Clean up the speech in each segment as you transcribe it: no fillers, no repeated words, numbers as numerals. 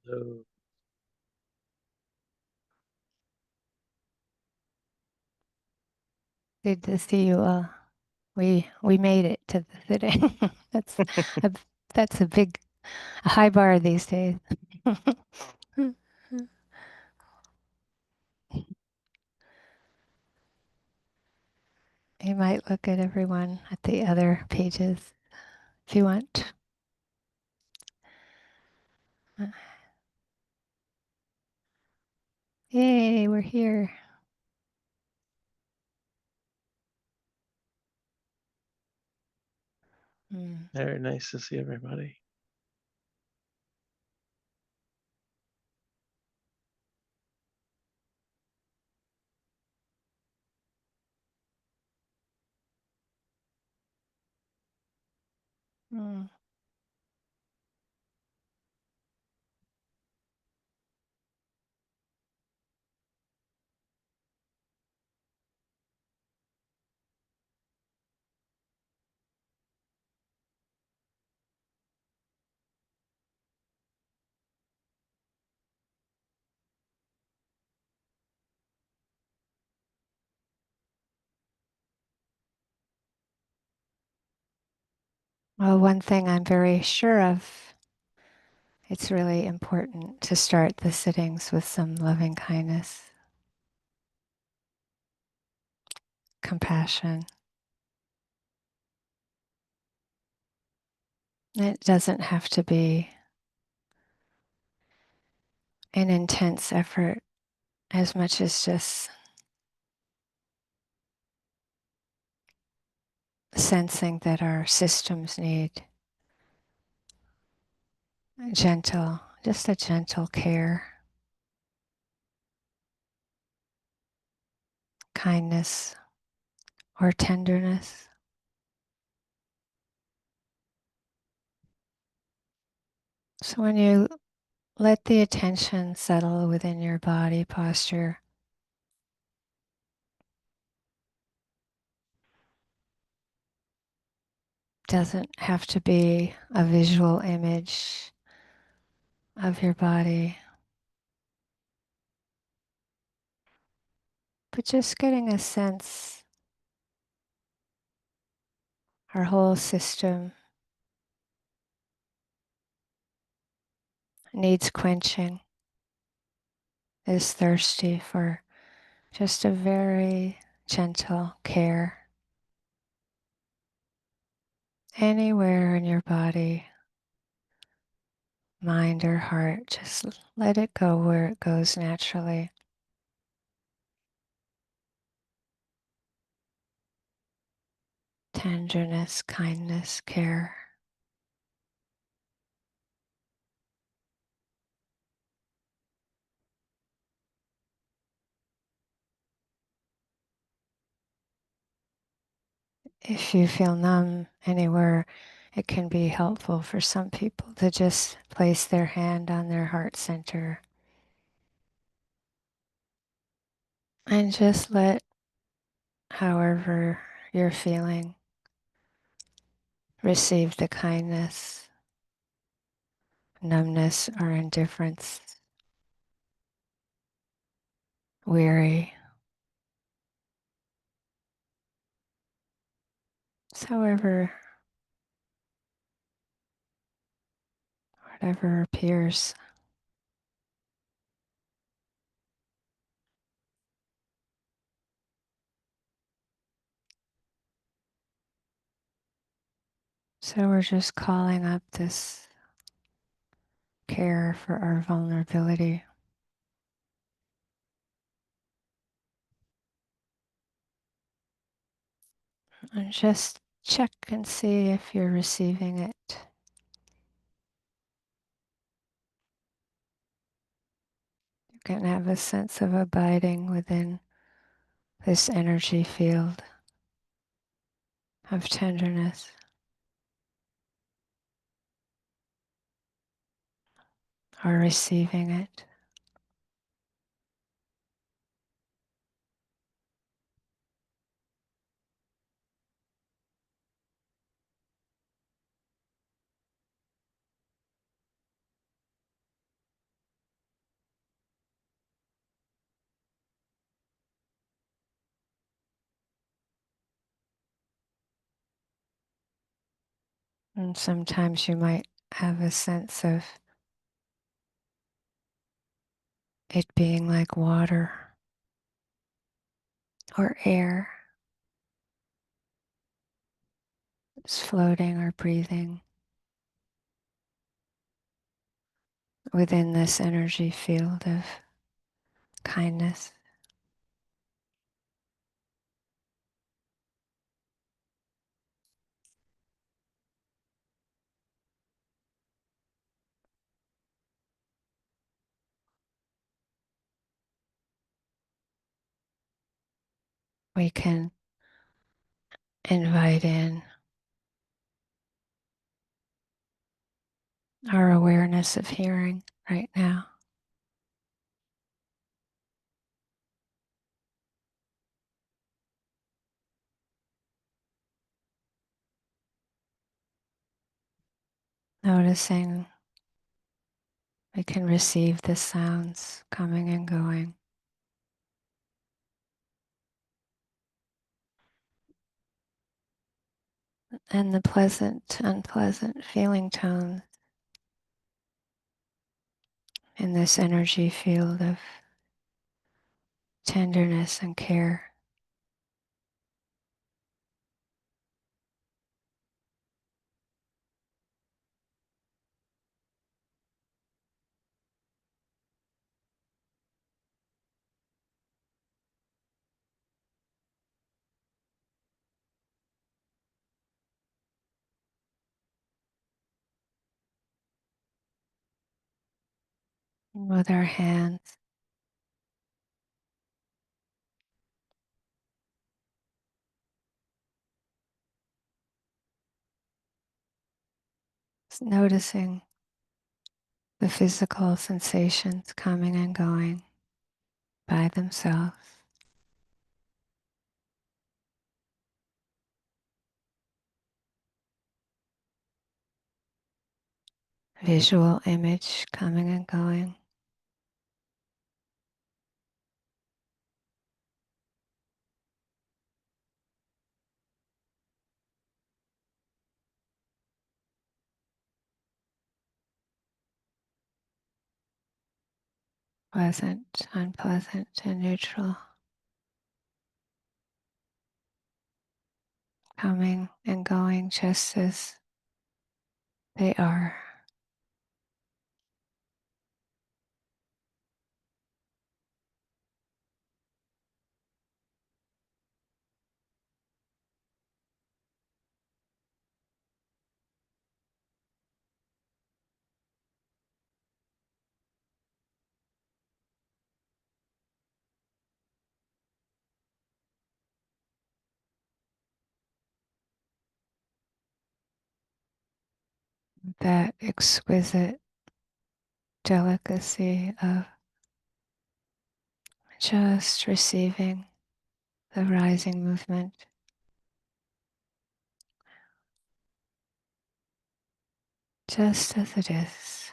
Hello. Good to see you. We made it to the sitting. A, that's a high bar these days. You might look at everyone at the other pages if you want. Yay, we're here. Mm. Very nice to see everybody. Mm. Well, one thing I'm very sure of, it's really important to start the sittings with some loving kindness, compassion. It doesn't have to be an intense effort as much as just sensing that our systems need just a gentle care, kindness, or tenderness. So when you let the attention settle within your body posture, doesn't have to be a visual image of your body, but just getting a sense our whole system needs quenching, is thirsty for just a very gentle care. Anywhere in your body, mind or heart, just let it go where it goes naturally. Tenderness, kindness, care. If you feel numb anywhere, it can be helpful for some people to just place their hand on their heart center and just let however you're feeling receive the kindness, numbness, or indifference, weary. So however, whatever appears. So we're just calling up this care for our vulnerability. And just check and see if you're receiving it. You can have a sense of abiding within this energy field of tenderness, or receiving it. And sometimes you might have a sense of it being like water or air. It's floating or breathing within this energy field of kindness. We can invite in our awareness of hearing right now. Noticing we can receive the sounds coming and going. And the pleasant, unpleasant feeling tones in this energy field of tenderness and care. With our hands, noticing the physical sensations coming and going by themselves. Visual image coming and going. Pleasant, unpleasant, and neutral, coming and going just as they are. That exquisite delicacy of just receiving the rising movement, just as it is.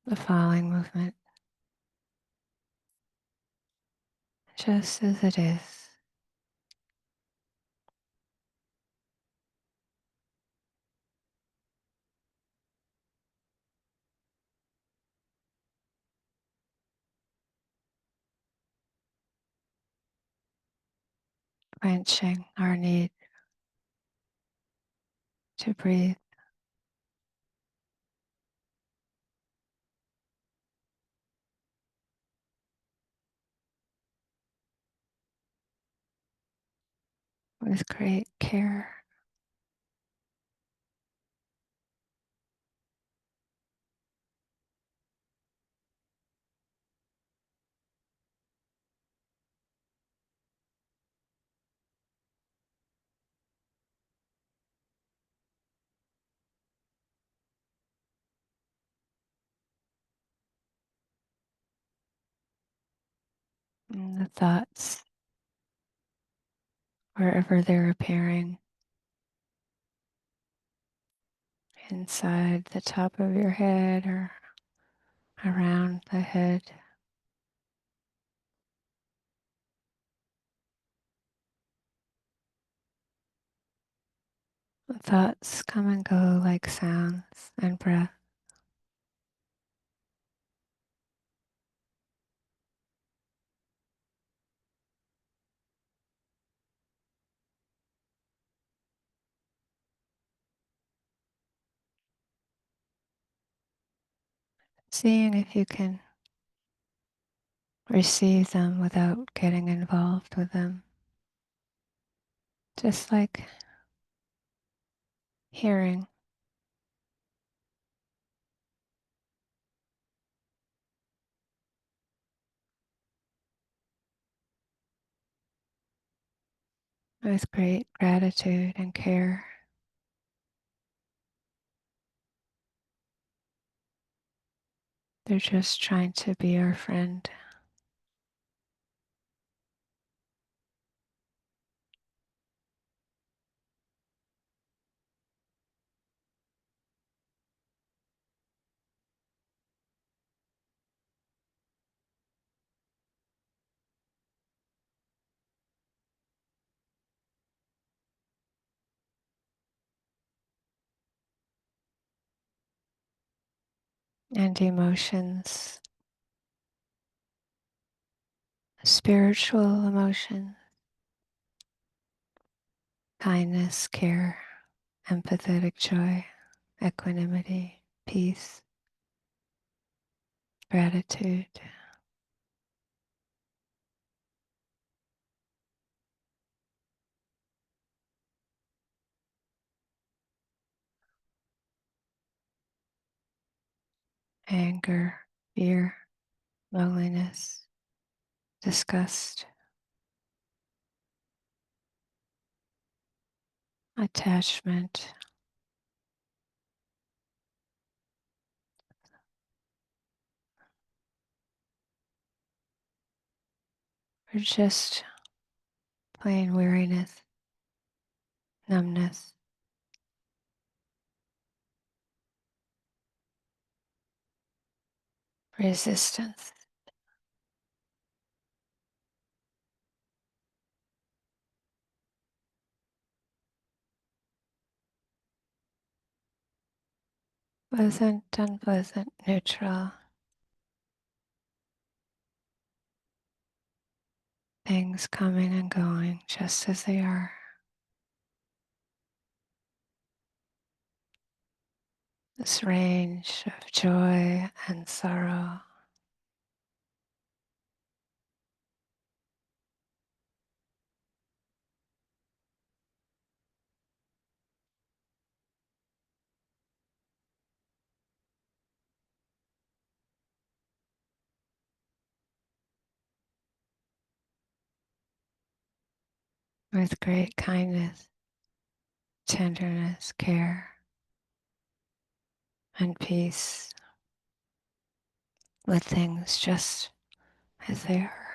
The falling movement, just as it is. Quenching our need to breathe with great care. And the thoughts, wherever they're appearing, inside the top of your head or around the head. Thoughts come and go like sounds and breath. Seeing if you can receive them without getting involved with them. Just like hearing. With great gratitude and care. They're just trying to be our friend. And emotions, spiritual emotions, kindness, care, empathetic joy, equanimity, peace, gratitude, anger, fear, loneliness, disgust, attachment. Or just plain weariness, numbness, resistance. Pleasant, unpleasant, neutral. Things coming and going just as they are. This range of joy and sorrow. With great kindness, tenderness, care, and peace. Let things just as they are.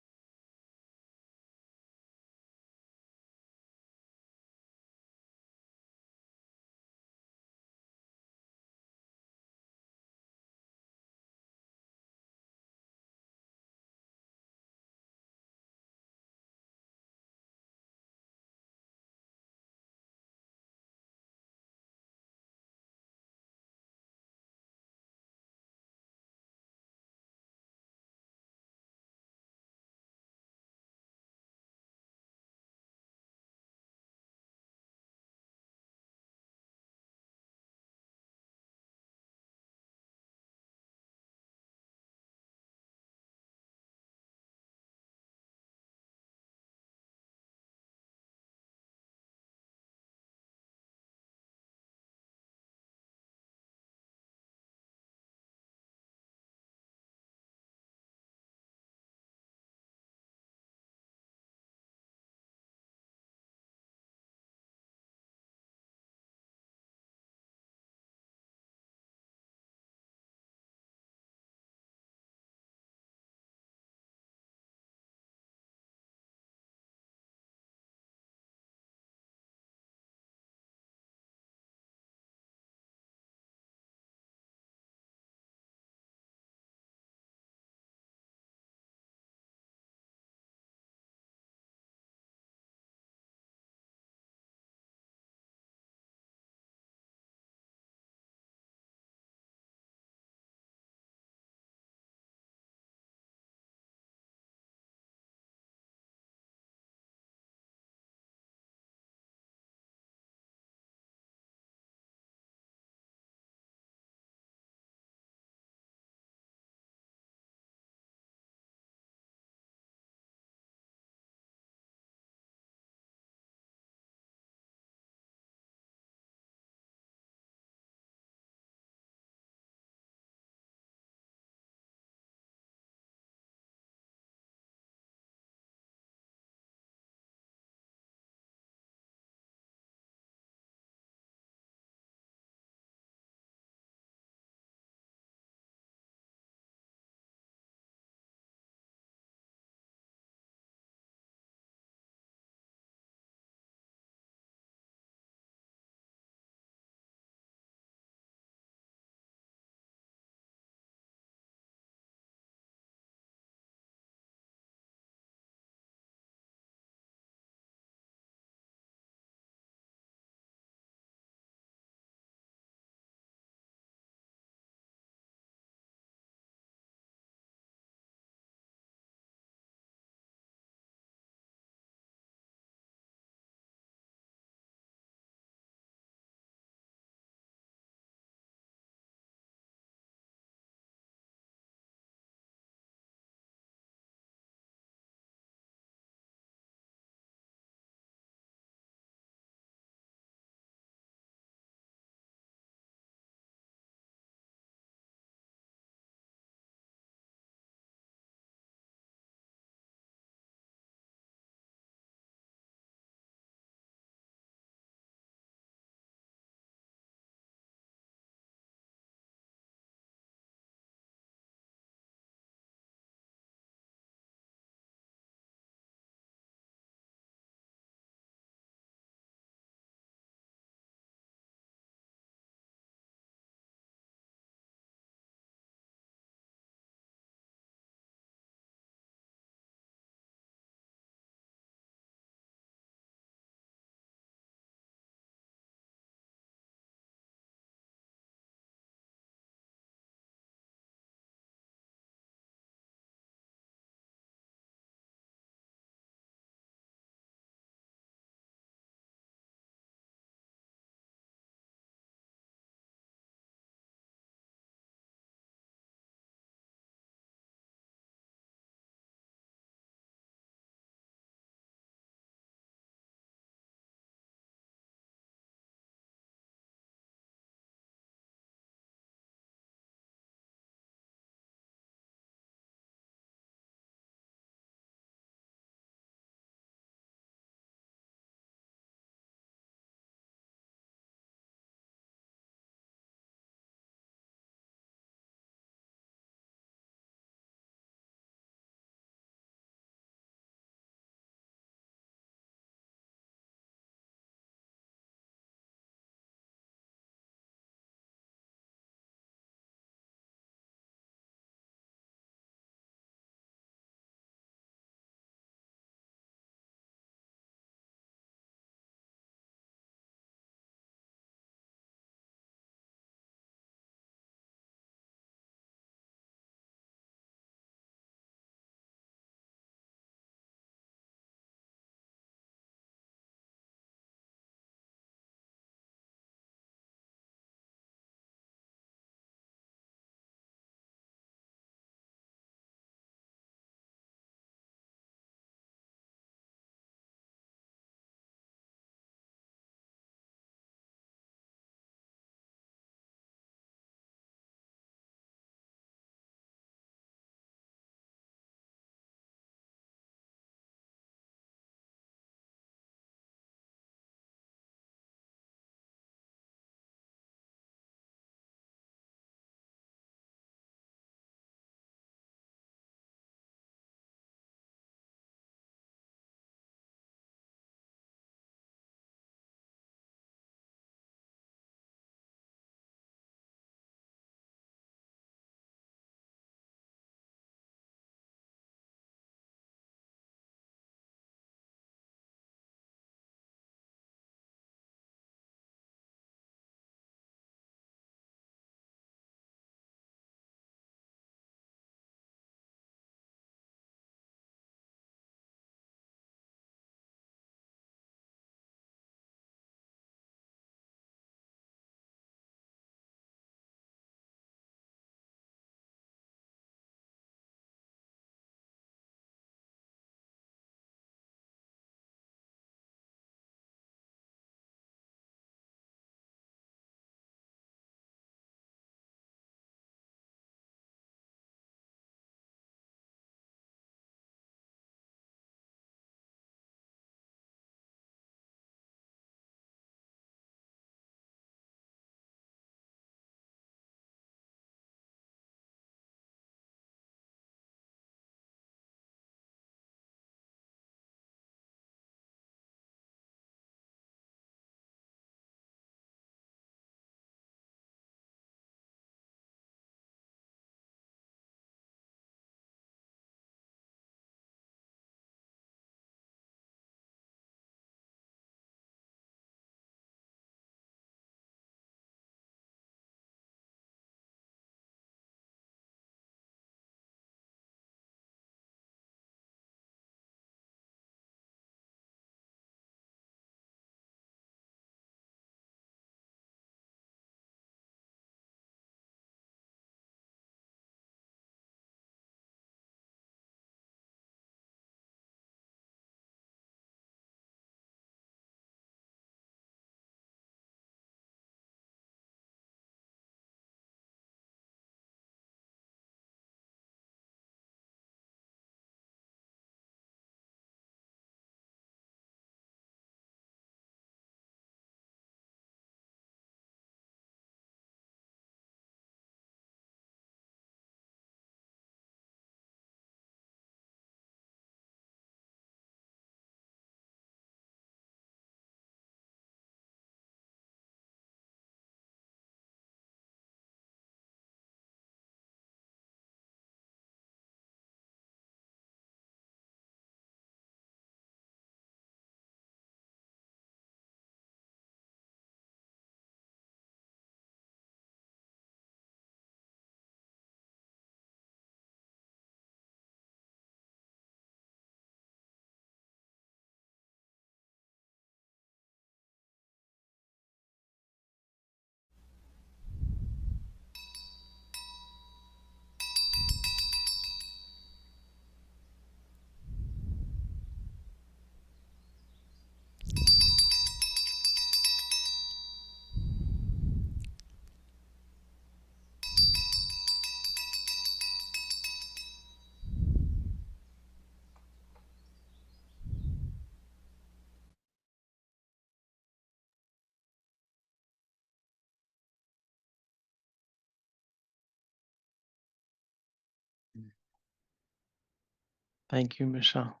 Thank you, Michelle.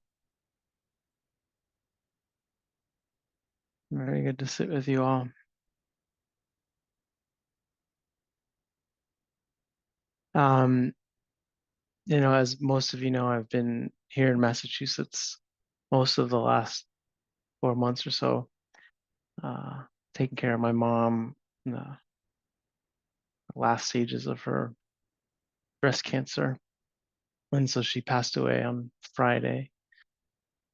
Very good to sit with you all. Um, as most of you know, I've been here in Massachusetts most of the last 4 months or so, uh, taking care of my mom in the last stages of her breast cancer. And so she passed away on Friday.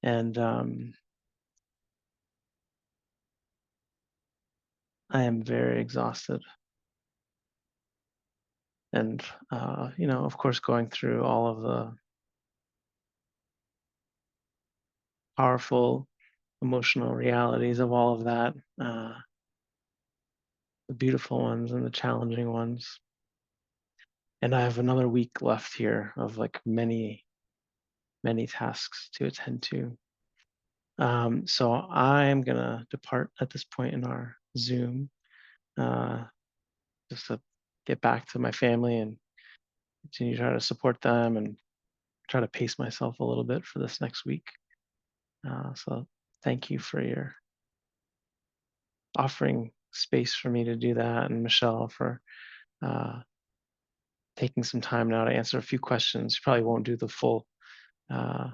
And I am very exhausted. And, of course, going through all of the powerful emotional realities of all of that, the beautiful ones and the challenging ones. And I have another week left here of like many, many tasks to attend to. So I'm gonna depart at this point in our Zoom, uh, just to get back to my family and continue to try to support them and try to pace myself a little bit for this next week. So thank you for your offering space for me to do that, and Michelle for uh, taking some time now to answer a few questions. She probably won't do the full uh,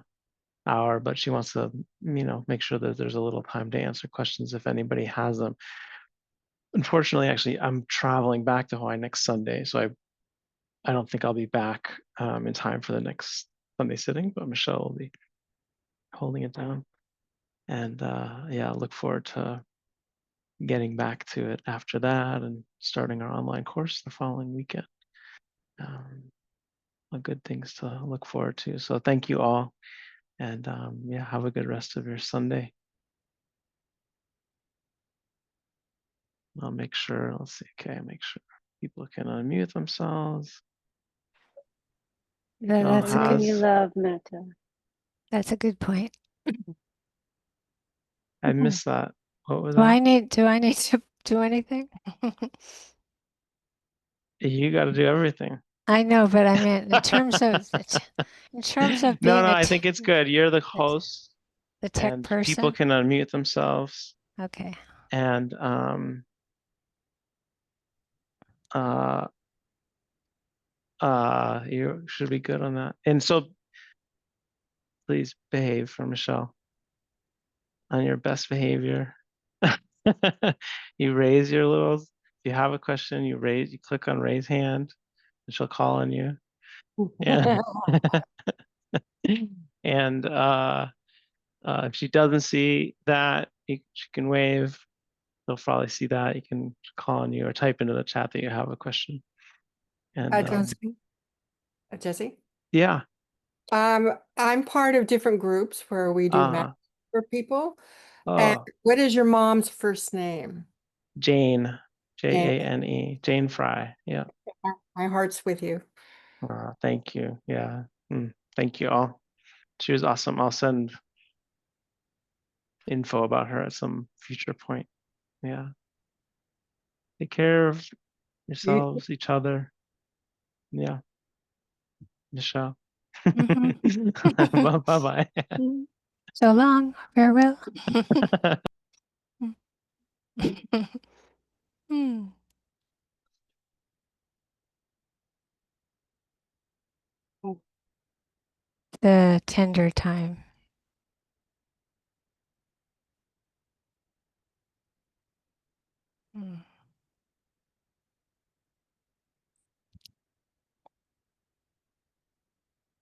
hour, but she wants to, make sure that there's a little time to answer questions if anybody has them. Unfortunately, actually, I'm traveling back to Hawaii next Sunday, so I don't think I'll be back in time for the next Sunday sitting, but Michelle will be holding it down. And yeah, I look forward to getting back to it after that and starting our online course the following weekend. Um, Good things to look forward to. So thank you all. And yeah, have a good rest of your Sunday. I'll make sure, let's see, okay, make sure people can unmute themselves. Yeah, Oh, Sending you love, Metta. that's a good point. I missed that. What was Do I that? need to do anything? You got to do everything. I know, but I mean in terms of No, being no, I think it's good. You're the host, the tech and people person. can unmute themselves, Okay. and uh, you should be good on that. And so please behave for Michelle on your best behavior. You raise your little, if you have a question, you click on raise hand, and she'll call on you. And and if she doesn't see that, she can wave. They'll probably see that. You can call on you or type into the chat that you have a question. And Jesse? yeah, I'm part of different groups where we do math uh, for people. And oh, what is your mom's first name? Jane, Jane. Jane, Jane Fry. Yeah. My heart's with you. Thank you. Yeah. Thank you all. She was awesome. I'll send info about her at some future point. Yeah. Take care of You yourselves, each other. Yeah. Michelle. Mhm. Bye bye. So long. Farewell. Hmm. The tender time. Hmm.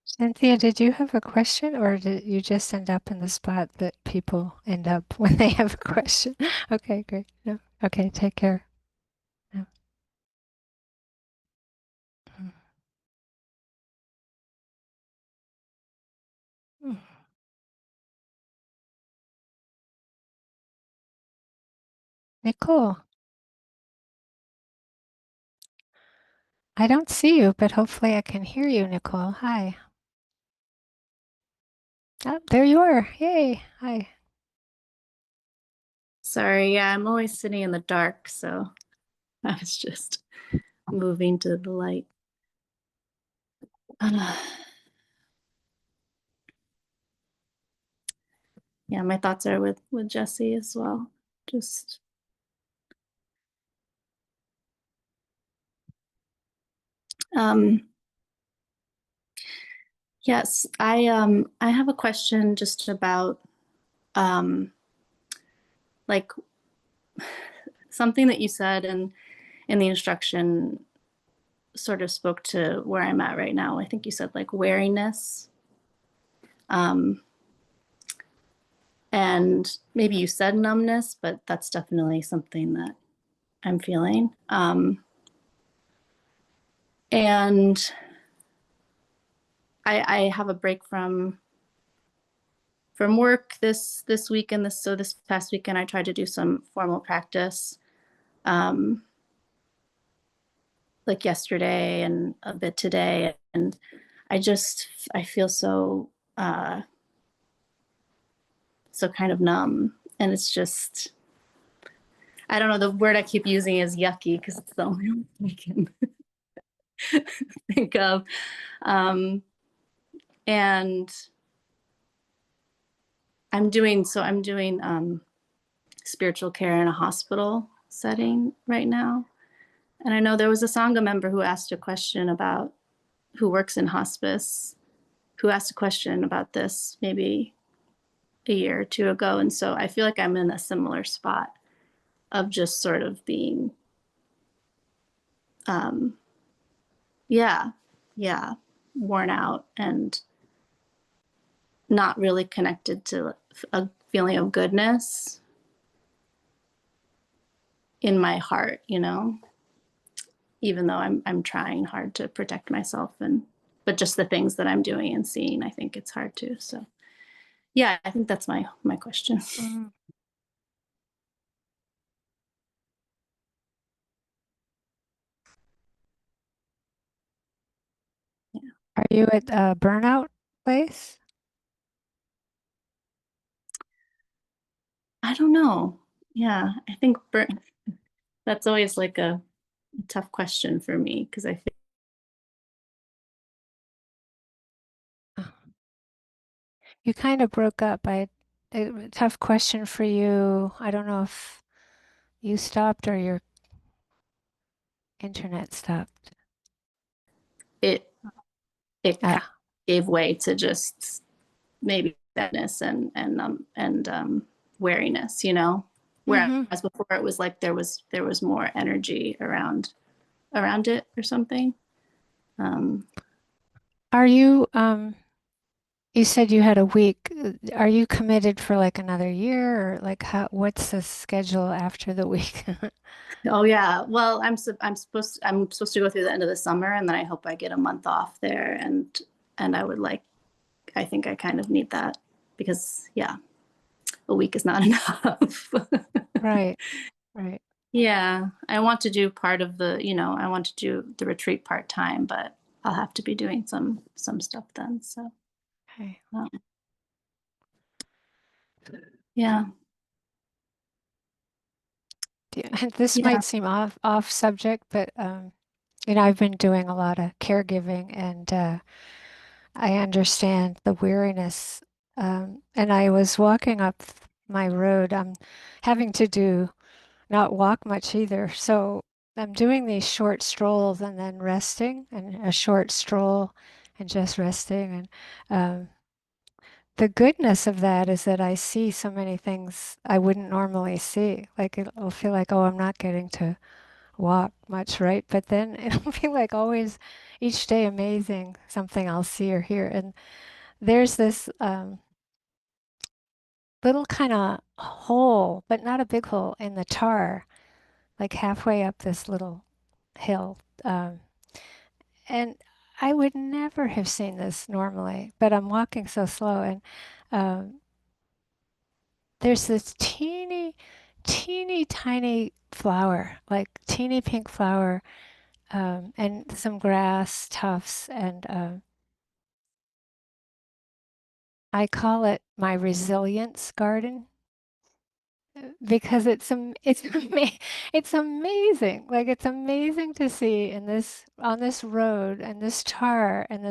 Cynthia, did you have a question or did you just end up in the spot that people end up when they have a question? Okay, great. No. Okay, take care. No. Hmm. Hmm. Nicole, I don't see you, but hopefully I can hear you, Nicole. Hi. Oh, there you are. Yay. Hi. Sorry, yeah, I'm always sitting in the dark, so I was just moving to the light. yeah, my thoughts are with Jesse as well. Just yes, I have a question just about like something that you said in the instruction sort of spoke to where I'm at right now. I think you said like wariness. And maybe you said numbness, but that's definitely something that I'm feeling. And I have a break from work this week, and this past weekend I tried to do some formal practice, like yesterday and a bit today, and I feel so so kind of numb, and it's just, I don't know, the word I keep using is yucky because it's the only one I can think of. And I'm doing spiritual care in a hospital setting right now. And I know there was a Sangha member who asked a question about, who works in hospice, who asked a question about this maybe a year or two ago. And so I feel like I'm in a similar spot of just sort of being, yeah, worn out and not really connected to a feeling of goodness in my heart, you know, even though I'm trying hard to protect myself, but just the things that I'm doing and seeing, I think it's hard to. So yeah, I think that's my question. Mm. Yeah. Are you at a burnout place? I don't know. Yeah, I think that's always like a tough question for me because I feel You kind of broke up. A tough question for you. I don't know if you stopped or your internet stopped. it kind of Ah, gave way to just maybe sadness and wariness, you know. mm-hmm. Whereas before it was like there was more energy around it or something. Are you, you said you had a week. Are you committed for like another year or like what's the schedule after the week? Oh yeah. Well, I'm supposed to go through the end of the summer, and then I hope I get a month off there, and I think I kind of need that because yeah, a week is not enough. Right, right. Yeah, I want to do part of I want to do the retreat part time, but I'll have to be doing some stuff then. So Okay. yeah. This Yeah. might seem off subject, but you know, I've been doing a lot of caregiving and I understand the weariness. And I was walking up my road. I'm having to not walk much either. So I'm doing these short strolls and then resting, and a short stroll and just resting. And the goodness of that is that I see so many things I wouldn't normally see. Like it'll feel like, oh, I'm not getting to walk much, right? But then it'll be like always each day amazing, something I'll see or hear. And there's this little kind of hole, but not a big hole in the tar, like halfway up this little hill. And I would never have seen this normally, but I'm walking so slow and there's this teeny tiny flower, like teeny pink flower, and some grass tufts, and I call it my resilience garden because it's amazing. Like it's amazing to see in this on this road and this tar and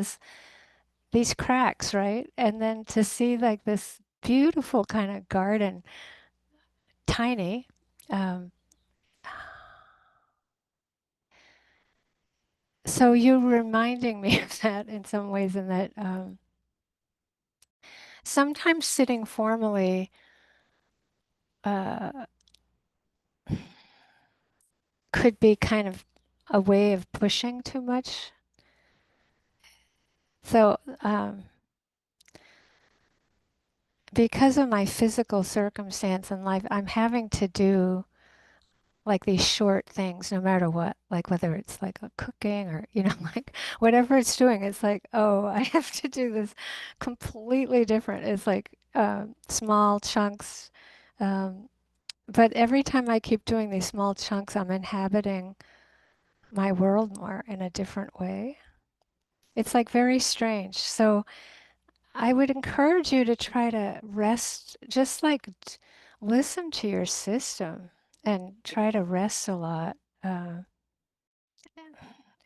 these cracks, right? And then to see like this beautiful kind of garden, tiny. Um, so you're reminding me of that in some ways, in that sometimes sitting formally uh, could be kind of a way of pushing too much. So because of my physical circumstance in life, I'm having to do like these short things no matter what, like whether it's like a cooking or, you know, like whatever it's doing, it's like, oh, I have to do this completely different. It's like small chunks. Um, but every time I keep doing these small chunks, I'm inhabiting my world more in a different way. It's like very strange. So I would encourage you to try to rest, just like listen to your system and try to rest a lot. And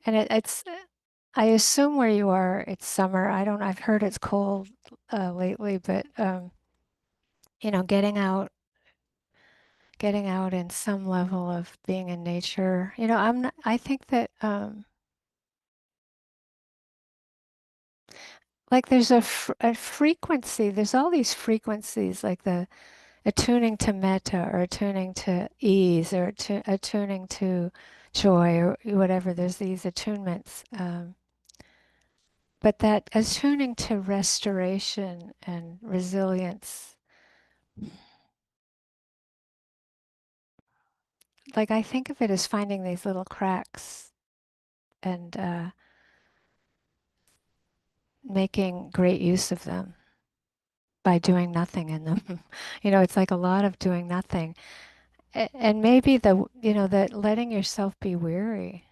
it's, I assume where you are, it's summer. I've heard it's cold lately, but you know, getting out in some level of being in nature. You know, I think that like there's a frequency, there's all these frequencies, like the attuning to metta or attuning to ease or attuning to joy or whatever. There's these attunements. But that attuning to restoration and resilience, like I think of it as finding these little cracks and making great use of them by doing nothing in them. You know, it's like a lot of doing nothing. And maybe you know, that letting yourself be weary.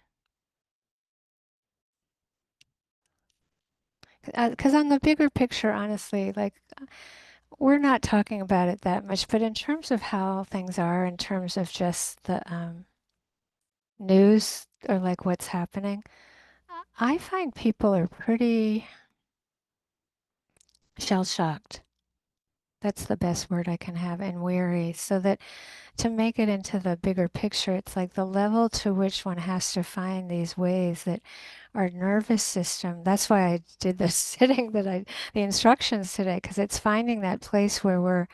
Because on the bigger picture, honestly, like we're not talking about it that much, but in terms of how things are, in terms of just the news or like what's happening, I find people are pretty shell-shocked. That's the best word I can have, and weary. So that to make it into the bigger picture, it's like the level to which one has to find these ways that our nervous system, that's why I did the sitting the instructions today, because it's finding that place where we're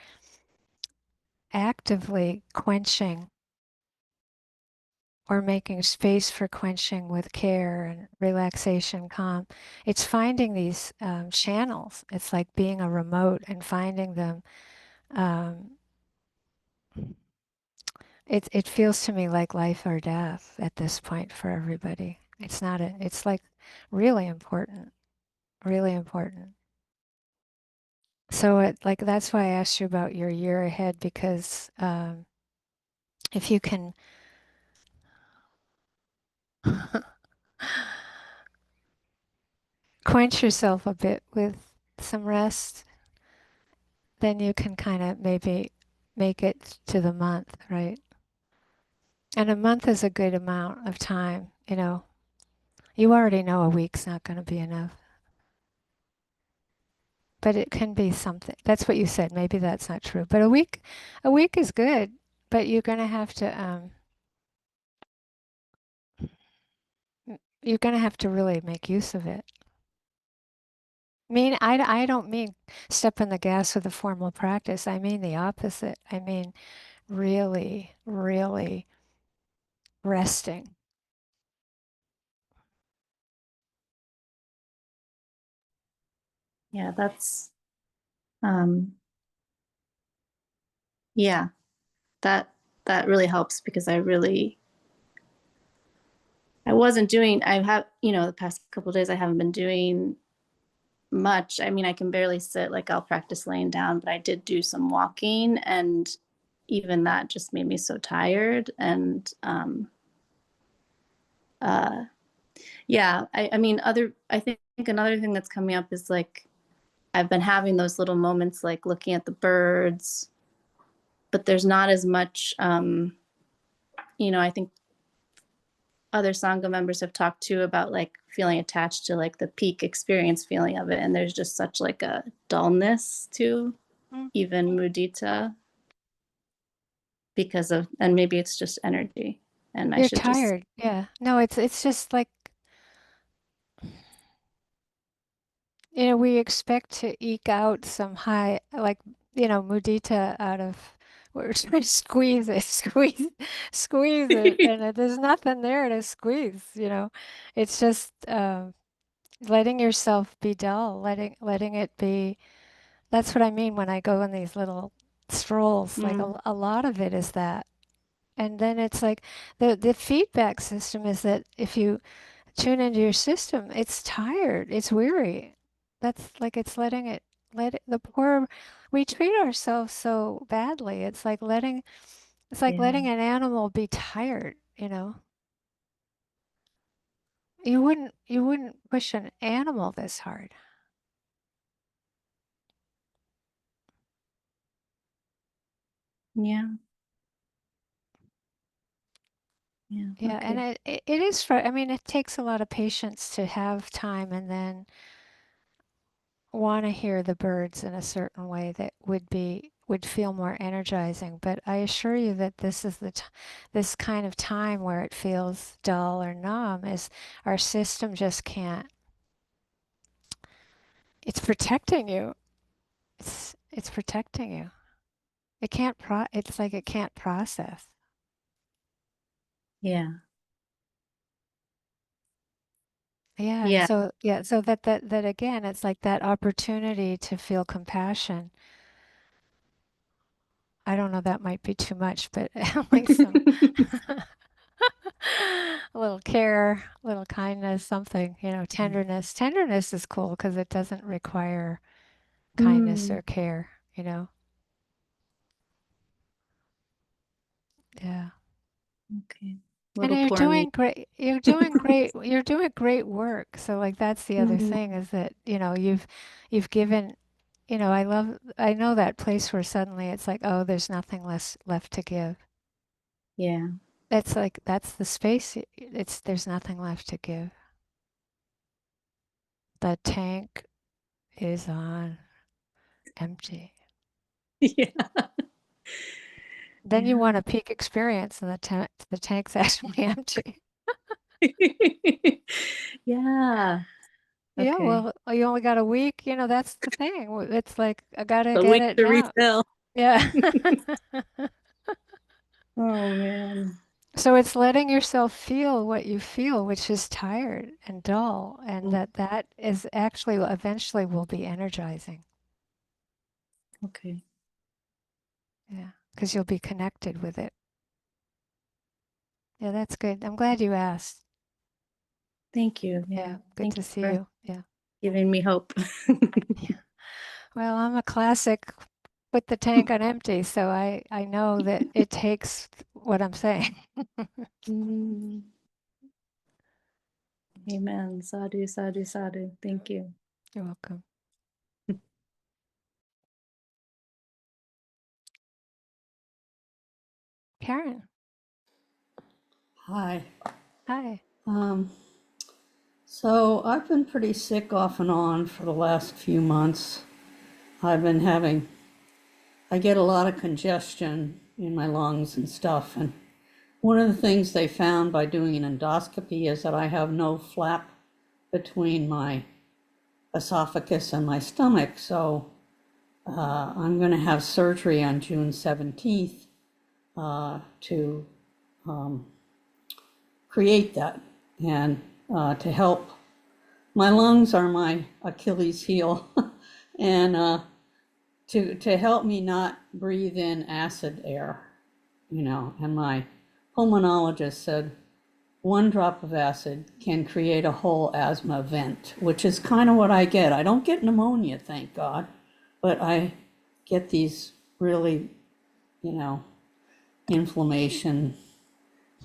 actively quenching or making space for quenching with care and relaxation, calm. It's finding these channels. It's like being a remote and finding them. Um, it feels to me like life or death at this point for everybody. It's not it's like really important, really important. So like that's why I asked you about your year ahead, because if you can quench yourself a bit with some rest, then you can kind of maybe make it to the month, right? And a month is a good amount of time, you know. You already know a week's not going to be enough. But it can be something. That's what you said. Maybe that's not true. But a week is good, but you're going to have to really make use of it. I don't mean step on the gas with a formal practice. I mean the opposite. I mean really, really resting. Yeah, that's yeah, that that really helps because I wasn't doing, I have, you know, the past couple of days I haven't been doing much. I mean, I can barely sit, like I'll practice laying down, but I did do some walking, and even that just made me so tired. And uh yeah, I mean, I think another thing that's coming up is like I've been having those little moments like looking at the birds, but there's not as much you know, I think other Sangha members have talked too about like feeling attached to like the peak experience feeling of it. And there's just such like a dullness to even mudita because of, and maybe it's just energy and I You're should just, tired. Yeah. No, it's just like, we expect to eke out some high, like, mudita out of, we're trying to squeeze it, squeeze it, and there's nothing there to squeeze. It's just letting yourself be dull, letting it be. That's what I mean when I go on these little strolls. Like a lot of it is that. And then it's like the feedback system is that if you tune into your system, it's tired, it's weary. That's like it's letting it the poor we treat ourselves so badly. It's like letting yeah, an animal be tired. You wouldn't push an animal this hard. yeah, yeah, Yeah, and okay, it is I mean, it takes a lot of patience to have time and then want to hear the birds in a certain way that would feel more energizing. But I assure you that this is this kind of time where it feels dull or numb is our system just can't. It's protecting you. It's protecting you. It's like it can't process. yeah, Yeah, and yeah, so that again, it's like that opportunity to feel compassion. I don't know, that might be too much, but like some a little care, a little kindness, something, tenderness. Tenderness is cool because it doesn't require kindness mm, or care. Yeah. okay, And little you're poor me. doing great. You're doing great. You're doing great work. So like that's the other Mm, thing is that, you've given, I know that place where suddenly it's like, oh, there's nothing less left to give. yeah, That's like that's the space. There's nothing left to give. The tank is on empty. yeah, Then you yeah, want a peak experience and the tank's actually empty. yeah, Yeah, okay, well, you only got a week, that's the thing. It's like I gotta a get week it to now. refill. Yeah. Oh man, So it's letting yourself feel what you feel, which is tired and dull, and mm, that is actually eventually will be energizing. okay, Yeah, because you'll be connected with it. Yeah, that's good. I'm glad you asked. thank you, yeah, Yeah, good thank to you see for you. Yeah. giving me hope. Well, I'm a classic put the tank on empty, so I know that it takes what I'm saying. Mm, amen, sadhu, sadhu, sadhu, thank you. You're welcome. Karen, Hi. hi. Um, so I've been pretty sick off and on for the last few months. I get a lot of congestion in my lungs and stuff. And one of the things they found by doing an endoscopy is that I have no flap between my esophagus and my stomach. So I'm going to have surgery on June 17th to create that and to help. My lungs are my Achilles heel, and to help me not breathe in acid air, And my pulmonologist said 1 drop of acid can create a whole asthma vent, which is kind of what I get. I don't get pneumonia, thank God, but I get these really, you know, inflammation,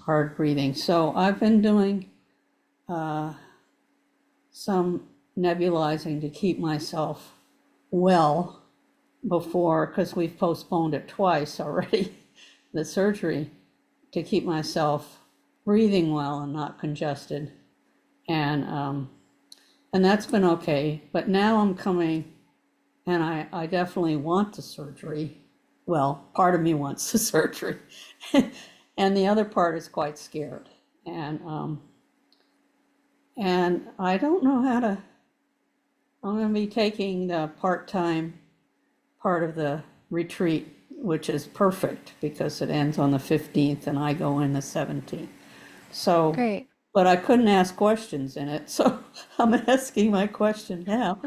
hard breathing. So I've been doing some nebulizing to keep myself well before, because we've postponed it twice already, the surgery, to keep myself breathing well and not congested. And and that's been okay. But now I'm coming And I definitely want the surgery. Well, part of me wants the surgery. And the other part is quite scared. And I don't know how to, I'm going to be taking the part-time part of the retreat, which is perfect because it ends on the 15th and I go in the 17th. So, Great. but I couldn't ask questions in it. So I'm asking my question now.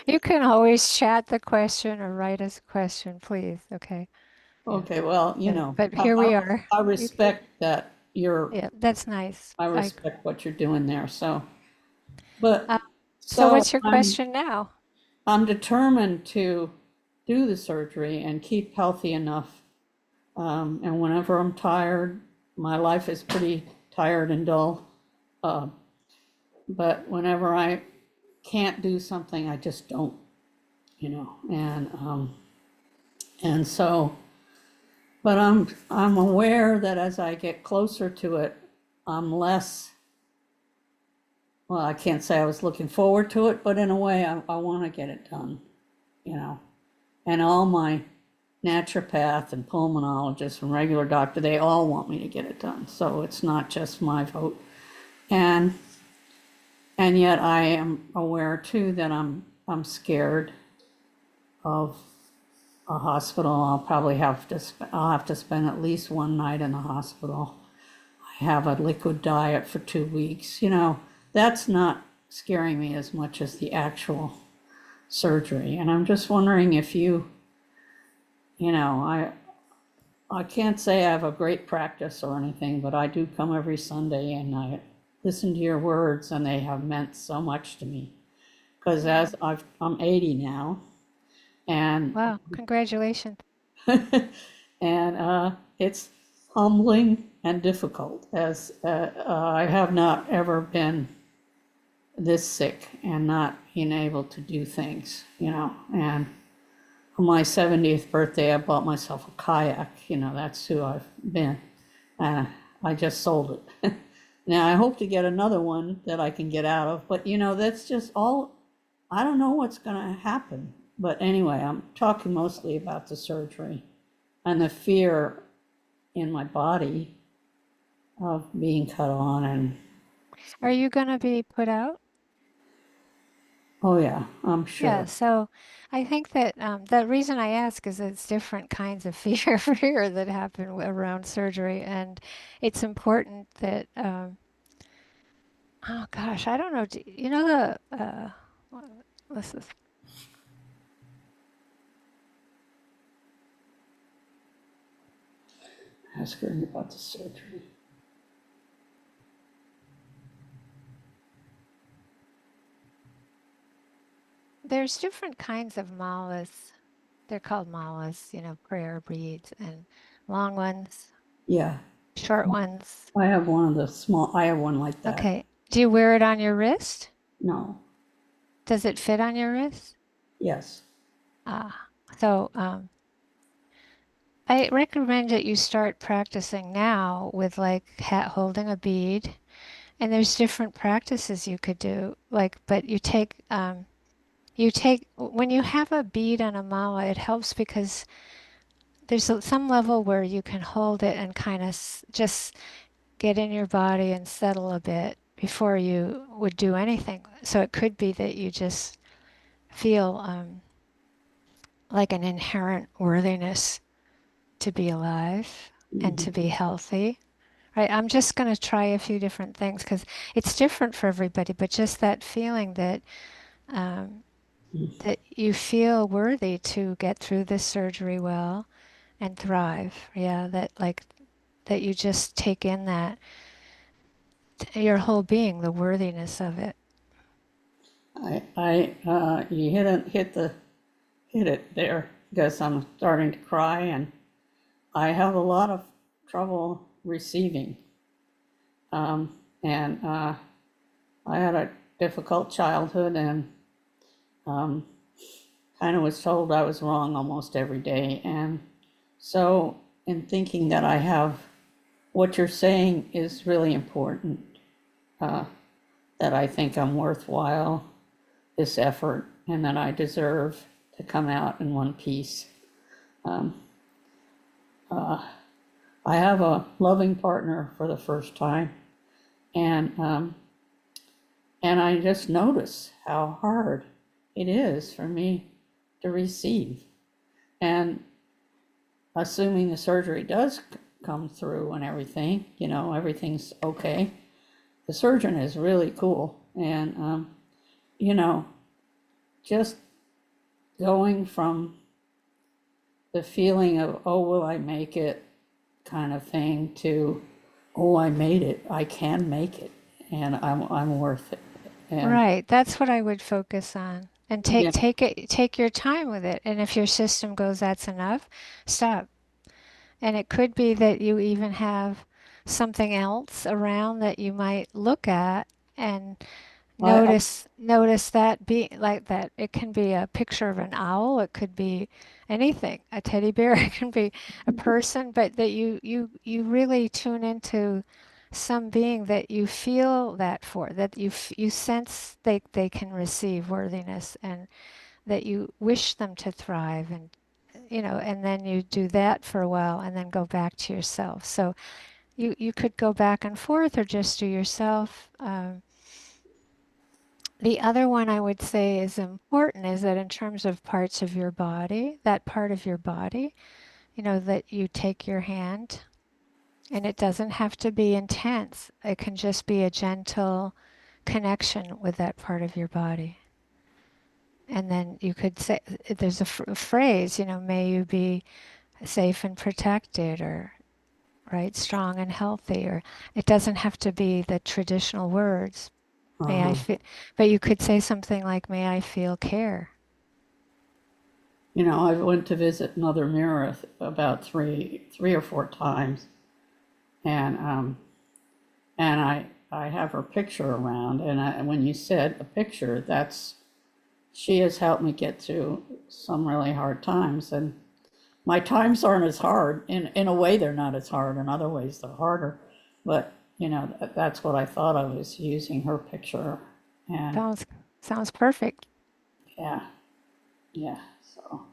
You can always chat the question or write us a question, please. Okay. Yeah. Okay, well, you know, But here we are. I You can- respect that Yeah, that's nice. I respect what you're doing there. So, but So so what's your question now? I'm determined to do the surgery and keep healthy enough. And whenever I'm tired, my life is pretty tired and dull. But whenever I can't do something, I just don't, you know, and so, but I'm aware that as I get closer to it, I'm less, well, I can't say I was looking forward to it, but in a way, I want to get it done, you know. And all my naturopath and pulmonologist and regular doctor, they all want me to get it done. So it's not just my vote. And yet I am aware too that I'm scared of a hospital. I'll have to spend at least one night in the hospital. I have a liquid diet for 2 weeks. You know, that's not scaring me as much as the actual surgery. And I'm just wondering if you know, I can't say I have a great practice or anything, but I do come every Sunday and I listen to your words and they have meant so much to me. Because as I'm 80 now, and Wow, congratulations. and it's humbling and difficult as I have not ever been this sick and not being able to do things, you know. And on my 70th birthday, I bought myself a kayak. You know, that's who I've been. I just sold it. Now I hope to get another one that I can get out of, but you know, that's just all, I don't know what's going to happen. But anyway, I'm talking mostly about the surgery and the fear in my body of being cut on. And Are you going to be put out? oh yeah, I'm Yeah, sure. so I think that the reason I ask is it's different kinds of fear that happen around surgery, and it's important that oh gosh, I don't know. You know the this is Ask her about the surgery. there's different kinds of malas. They're called malas, you know, prayer beads, and long ones, Yeah, short ones. I have one of the small, I have one like that. Okay. Do you wear it on your wrist? No, Does it fit on your wrist? yes. Ah, so I recommend that you start practicing now with like holding a bead, and there's different practices you could do. Like, but you take when you have a bead on a mala, it helps because there's some level where you can hold it and kind of just get in your body and settle a bit before you would do anything. So it could be that you just feel like an inherent worthiness to be alive and to be healthy. Right, I'm just going to try a few different things because it's different for everybody, but just that feeling that that you feel worthy to get through this surgery well and thrive. Yeah, that like that you just take in that your whole being, the worthiness of it. You hit it there because I'm starting to cry and I have a lot of trouble receiving. And I had a difficult childhood and kind of was told I was wrong almost every day. And so, in thinking that I have what you're saying is really important, that I think I'm worthwhile this effort and that I deserve to come out in one piece. I have a loving partner for the first time, and I just notice how hard it is for me to receive. And assuming the surgery does come through and everything, everything's okay. The surgeon is really cool, and just going from the feeling of, oh, will I make it kind of thing, to, oh, I made it, I can make it, and I'm worth it. And Right. That's what I would focus on. And yeah, take your time with it. And if your system goes, that's enough, stop. And it could be that you even have something else around that you might look at and I notice that be like that. It can be a picture of an owl, it could be anything, a teddy bear, it can be a person, but that you really tune into some being that you feel that for, that you sense they can receive worthiness, and that you wish them to thrive, and and then you do that for a while and then go back to yourself. So you could go back and forth or just do yourself. The other one I would say is important is that in terms of parts of your body, that part of your body, that you take your hand, and it doesn't have to be intense. It can just be a gentle connection with that part of your body. And then you could say, there's a phrase, may you be safe and protected, or right, strong and healthy, or it doesn't have to be the traditional words. May I feel, but you could say something like, may I feel care. I went to visit Mother Mira about three or four times, and I have her picture around, and when you said a picture, she has helped me get through some really hard times, and my times aren't as hard. In a way, they're not as hard. In other ways, they're harder. But that's what I thought. I was using her picture, and Sounds perfect. yeah. So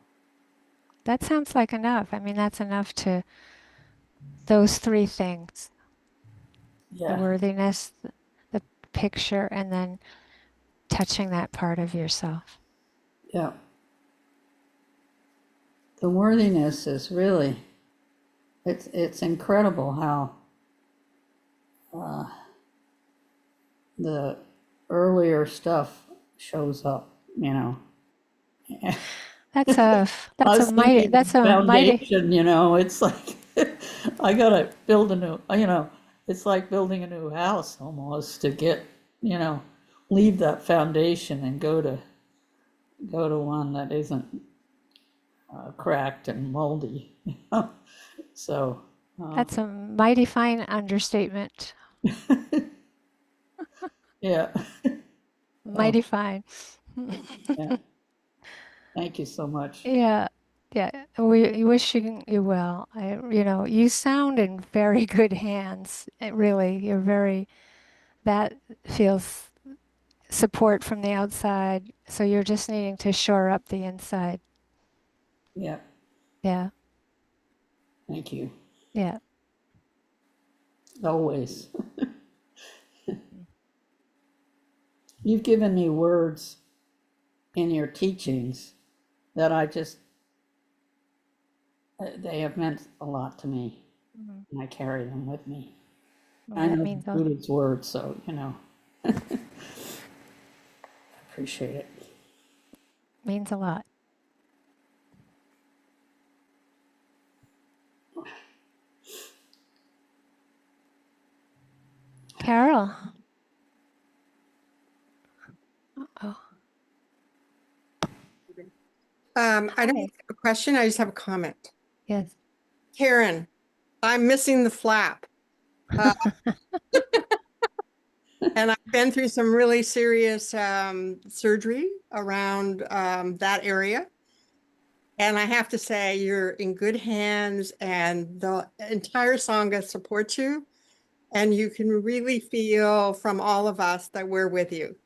That sounds like enough. I mean, that's enough to those three things: the yeah, worthiness, the picture, and then touching that part of yourself. yeah. The worthiness is really, it's incredible how the earlier stuff shows up. That's a I was thinking that's a mighty. foundation, it's like I gotta build a new, it's like building a new house almost, to get, leave that foundation and go to one that isn't cracked and moldy. So That's a mighty fine understatement. yeah. Oh, Mighty fine. yeah. Thank you so much. Yeah, yeah. We wishing you well. You sound in very good hands. Really, that feels support from the outside. So you're just needing to shore up the inside. Yeah. Yeah, Thank you. yeah. Always. You've given me words in your teachings that they have meant a lot to me, and I carry them with me. Well, I that know means Buddha's words, so, I appreciate it. means a lot. Carol. Oh, I don't hi. have a question. I just have a comment. Yes. Karen, I'm missing the flap. Uh, and I've been through some really serious surgery around that area. And I have to say, you're in good hands, and the entire Sangha supports you. And you can really feel from all of us that we're with you.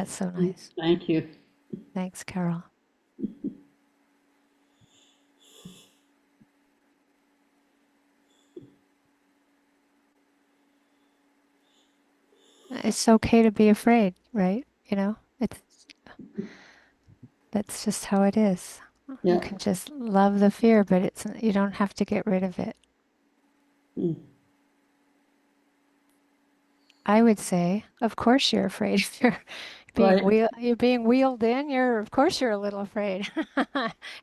That's so nice. Thank you. Thanks, Carol. It's okay to be afraid, right? You know, that's just how it is. You Yeah. can just love the fear, but you don't have to get rid of it. Mm. I would say, of course you're afraid. If Right. you're being wheeled in, of course you're a little afraid.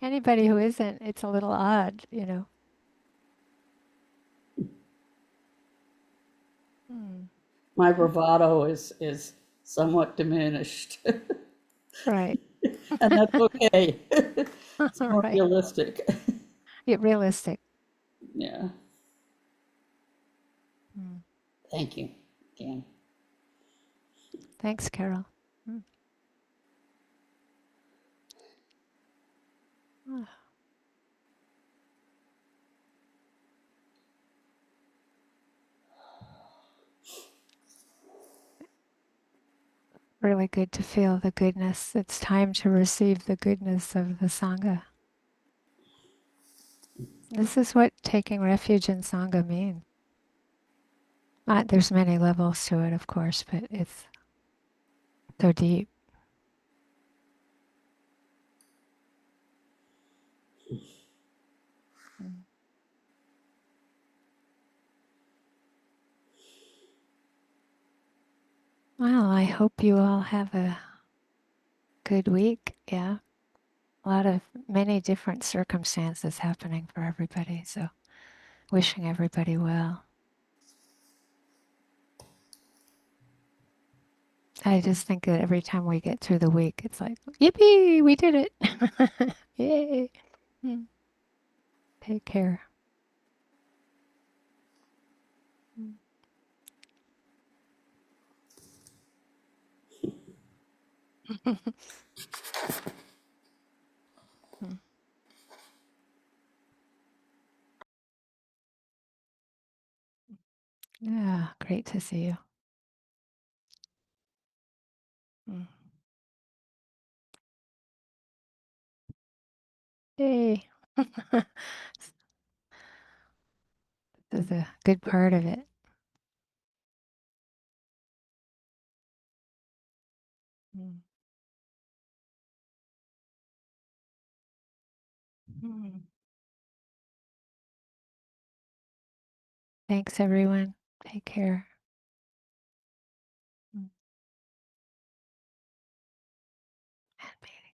Anybody who isn't, it's a little odd, you know. Hmm. My bravado is somewhat diminished, Right. and that's okay. It's more Right. realistic. Get realistic. Yeah. Hmm. Thank you again. Thanks, Carol. Hmm. Ah, really good to feel the goodness. It's time to receive the goodness of the Sangha. This is what taking refuge in Sangha means. There's many levels to it, of course, but it's so deep. Mm. Well, I hope you all have a good week. Yeah. Many different circumstances happening for everybody. So wishing everybody well. I just think that every time we get through the week, it's like, yippee, we did it. Yay. Mm. Take care. Mm. Mm. Yeah, great to see you. Mm. Yay. This is a good part of it. Mm. Mm. Thanks, everyone. Take care.